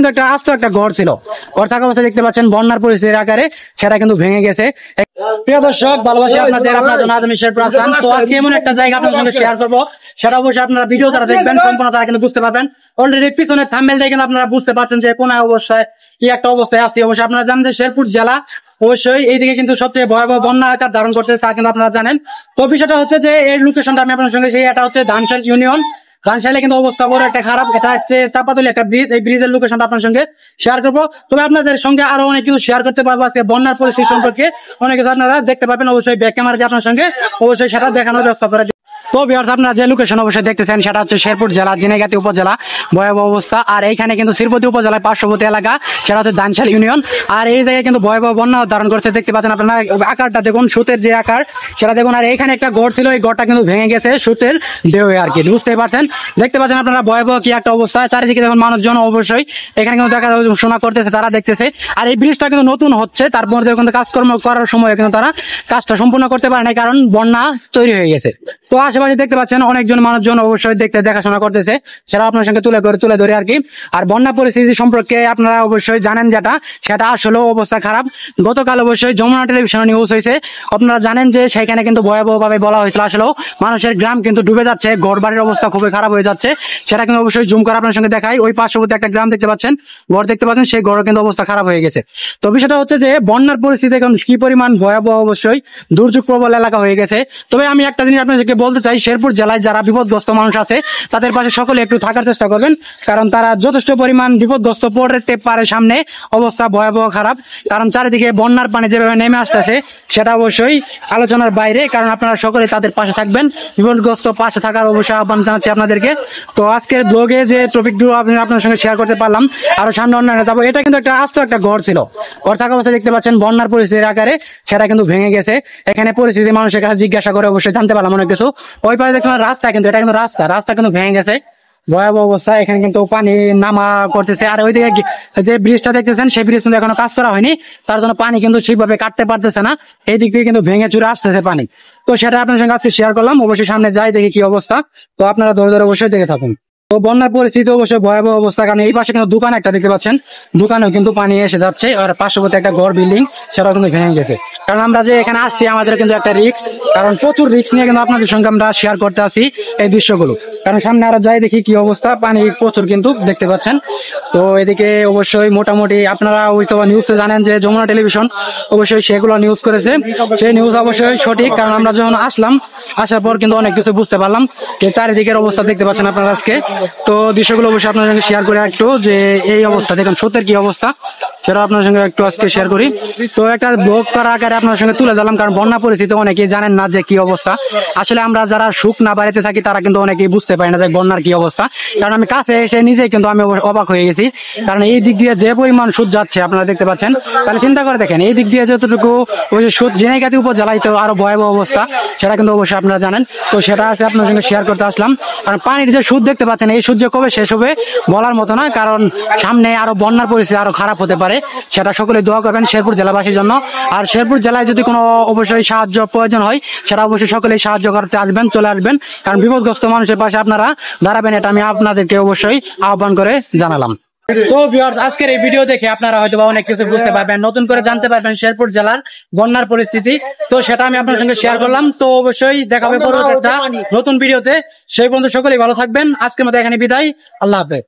কিন্তু একটা আস্ত একটা ঘর ছিল, ঘর থাকা অবস্থায় দেখতে পাচ্ছেন বন্যার পরিস্থিতির আকারে সেটা কিন্তু ভেঙে গেছে। প্রিয় দর্শক, ভালোবাসি আপনাদের, আপনাদের আদমি শেরপুর হাসান। তো আজকে এমন একটা জায়গা আপনার সঙ্গে শেয়ার করবো, সেটা অবশ্যই আপনারা ভিডিও দ্বারা দেখবেন, সম্পূর্ণ তারা কিন্তু বুঝতে পারবেন। অলরেডি পিছনের থাম্বনেল দেখে কিন্তু আপনারা বুঝতে পারছেন যে কোন অবস্থায় কি একটা অবস্থায় আছে। অবশ্যই আপনারা জানেন যে শেরপুর জেলা অবশ্যই এইদিকে কিন্তু সবচেয়ে ভয়াবহ বন্যা আকার ধারণ করতেছে, তা কিন্তু আপনারা জানেন। তো বিষয়টা হচ্ছে যে এই লোকেশনটা আমি আপনার সঙ্গে সেই এটা হচ্ছে ধানশাল ইউনিয়ন। ধানশালে কিন্তু অবস্থা বড় একটা খারাপ, এটা হচ্ছে চাপাতলি একটা ব্রিজ। এই ব্রিজের লোকেশনটা আপনার সঙ্গে শেয়ার করবো। তবে আপনাদের সঙ্গে আরো অনেক কিছু শেয়ার করতে পারবো আজকে বন্যার পরিস্থিতি সম্পর্কে, অনেক কিছু আপনারা দেখতে পাবেন। অবশ্যই ব্যাক ক্যামেরা দিয়ে আপনার সঙ্গে অবশ্যই সেটা দেখানোর ব্যবস্থা করে। তো ভিউয়ার্স, আপনারা যে লোকেশন অবশ্যই দেখতেছেন সেটা হচ্ছে শেরপুর জেলা ঝিনাইগাতি উপজেলা, ভয়াবহ অবস্থা। আর এইখানে কিন্তু শ্রীপতি উপজেলার পার্শ্ববর্তী এলাকা, সেটা হচ্ছে ধানশাল ইউনিয়ন। আর এই জায়গায় কিন্তু ভয়াবহ বন্যা ধারণ করছে, দেখতে পাচ্ছেন আপনারা। আকারটা দেখুন, সুতের যে আকার সেটা দেখুন। আর এইখানে একটা গড় ছিল, এই গড়টা কিন্তু ভেঙে গেছে সুতের ঢেউয়ে আর কি, বুঝতেই পারছেন। দেখতে পাচ্ছেন আপনারা ভয়াবহ কি একটা অবস্থা। চারিদিকে দেখুন মানুষজন অবশ্যই এখানে কিন্তু দেখা শোনা করতেছে, তারা দেখতেছে। আর এই ব্রিজটা কিন্তু নতুন হচ্ছে, তার মধ্যে কিন্তু কাজকর্ম করার সময় কিন্তু তারা কাজটা সম্পূর্ণ করতে পারে না, কারণ বন্যা তৈরি হয়ে গেছে। তো আশেপাশে দেখতে পাচ্ছেন অনেকজন মানুষজন অবশ্যই দেখাশোনা করতেছে, সেটা আপনার সঙ্গে তুলে ধরে আর কি। আর বন্যা পরিস্থিতি সম্পর্কে আপনারা অবশ্যই জানেন সেটা আসলে অবস্থা খারাপ। গতকাল অবশ্যই যমুনা টেলিভিশনে নিউজ হয়েছে, আপনারা জানেন যে সেখানে কিন্তু ভয়াবহ ভাবে বলা হয়েছিল আসলেও মানুষের গ্রাম কিন্তু ডুবে যাচ্ছে, ঘর বাড়ির অবস্থা খুবই খারাপ হয়ে যাচ্ছে। সেটা কিন্তু অবশ্যই জুম করে আপনার সঙ্গে দেখাই। ওই পার্শ্ববর্তী একটা গ্রাম দেখতে পাচ্ছেন, ঘর দেখতে পাচ্ছেন, সেই ঘরের কিন্তু অবস্থা খারাপ হয়ে গেছে। তো বিষয়টা হচ্ছে যে বন্যার পরিস্থিতি এখন কি পরিমাণ ভয়াবহ, অবশ্যই দুর্যোগ প্রবল এলাকা হয়ে গেছে। তবে আমি একটা জিনিস আপনাদেরকে বলতে চাই, শেরপুর জেলায় যারা বিপদগ্রস্ত মানুষ আছে তাদের পাশে সকলে একটু থাকার চেষ্টা করবেন, কারণ তারা যথেষ্ট পরিমাণ বিপদগ্রস্ত পড়তে পারে। সামনে অবস্থা ভয়াবহ খারাপ, কারণ চারিদিকে বন্যার পানি যেভাবে নেমে আসতেছে সেটা অবশ্যই আলোচনার বাইরে। কারণ আপনারা সকলে তাদের পাশে থাকবেন, বিপদগ্রস্ত পাশে থাকার অবশ্যই আহ্বান জানাচ্ছি আপনাদেরকে। তো আজকের ব্লগে যে টপিকগুলো আপনার সঙ্গে শেয়ার করতে পারলাম, আরো সামনে অন্যান্য যাবো। এটা কিন্তু একটা আস্ত একটা ঘর ছিল, ঘর থাকা অবস্থায় দেখতে পাচ্ছেন বন্যার পরিস্থিতির আকারে সেটা কিন্তু ভেঙে গেছে। এখানে পরিস্থিতি মানুষের কাছে জিজ্ঞাসা করে অবশ্যই জানতে পারলাম অনেক কিছু। ওই পাশে দেখলাম রাস্তা, কিন্তু এটা কিন্তু রাস্তা কিন্তু ভেঙে গেছে, ভয়াবহ অবস্থা। এখানে কিন্তু পানি নামা করতেছে। আর ওইদিকে যে ব্রিজটা দেখতেছেন, সেই ব্রিজ কিন্তু এখনো কাজ করা হয়নি, তার জন্য পানি কিন্তু ঠিকভাবে কাটতে পারতেছে না। এই দিক থেকে কিন্তু ভেঙে চুরে আসতেছে পানি। তো সেটা আপনার সঙ্গে আজকে শেয়ার করলাম। অবশ্যই সামনে যাই দেখি কি অবস্থা, তো আপনারা ধরে অবশ্যই দেখে থাকুন। তো বন্যার পরিস্থিতি অবশ্যই ভয়াবহ অবস্থা, কারণ এই পাশে কিন্তু দোকান একটা দেখতে পাচ্ছেন, দোকানেও কিন্তু পানি এসে যাচ্ছে। আর পার্শ্ববর্তী একটা ঘর বিল্ডিং সেটাও কিন্তু ভেঙে গেছে। কারণ আমরা যে এখানে আসছি আমাদের কিন্তু একটা রিস্ক, কারণ প্রচুর রিস্ক নিয়ে কিন্তু আপনাদের সঙ্গে আমরা শেয়ার করতে আসি এই দৃশ্যগুলো। কারণ সামনে আরো যাই দেখি কি অবস্থা, পানি প্রচুর কিন্তু দেখতে পাচ্ছেন। তো এদিকে অবশ্যই মোটামুটি আপনারা হয়তো নিউজে জানেন যে যমুনা টেলিভিশন অবশ্যই সেগুলো নিউজ করেছে, সেই নিউজ অবশ্যই সঠিক। কারণ আমরা যখন আসার পর কিন্তু অনেক কিছু বুঝতে পারলাম, চারিদিকের অবস্থা দেখতে পাচ্ছেন আপনারা আজকে। তো দৃশ্যগুলো অবশ্যই আপনার সঙ্গে শেয়ার করে একটু, যে এই অবস্থা দেখুন সত্যের কি অবস্থা সেটা আপনার সঙ্গে একটু আজকে শেয়ার করি। তো একটা ব্লগ করার আকারে আপনার সঙ্গে তুলে দিলাম, কারণ বন্যা পরিস্থিতি অনেকেই জানেন না যে কি অবস্থা। আসলে আমরা যারা সুখ না বাড়িতে থাকি তারা কিন্তু অনেকেই বুঝতে পারি না যে বন্যার কি অবস্থা। কারণ আমি কাছে এসে নিজেই কিন্তু আমি অবাক হয়ে গেছি, কারণ এই দিক দিয়ে যে পরিমাণ সুদ যাচ্ছে আপনারা দেখতে পাচ্ছেন। তাহলে চিন্তা করে দেখেন, এই দিক দিয়ে যতটুকু ওই যে সুদ ঝিনাইগাতি উপজেলায় তো আরো ভয়াবহ অবস্থা, সেটা কিন্তু অবশ্যই আপনারা জানেন। তো সেটা আছে আপনার সঙ্গে শেয়ার করতে আসলাম। কারণ পানির যে সুদ দেখতে পাচ্ছেন, এই সুদ যে কবে শেষ হবে বলার মতো না, কারণ সামনে আরো বন্যার পরিস্থিতি আরো খারাপ হতে পারে। সেটা সকলে দোয়া করবেন শেরপুর জেলাবাসীর জন্য। আর শেরপুর জেলায় যদি কোনো অবশ্যই সাহায্য প্রয়োজন হয়, সেটা অবশ্যই সকলেই সাহায্য করতে আসবেন, চলে আসবেন। কারণ বিপদগ্রস্ত মানুষের পাশে আপনারা দাঁড়াবেন, এটা আমি আপনাদেরকে অবশ্যই আহ্বান করে জানালাম। তো ভিউয়ার্স, আজকের এই ভিডিও দেখে আপনারা হয়তো অনেক কিছু বুঝতে পারবেন, নতুন করে জানতে পারবেন শেরপুর জেলার বন্যার পরিস্থিতি। তো সেটা আমি আপনার সঙ্গে শেয়ার করলাম। তো অবশ্যই দেখা হবে পরবর্তী একটা নতুন ভিডিওতে। সেই পর্যন্ত সকলেই ভালো থাকবেন। আজকের মতো এখানে বিদায়, আল্লাহ হাফেজ।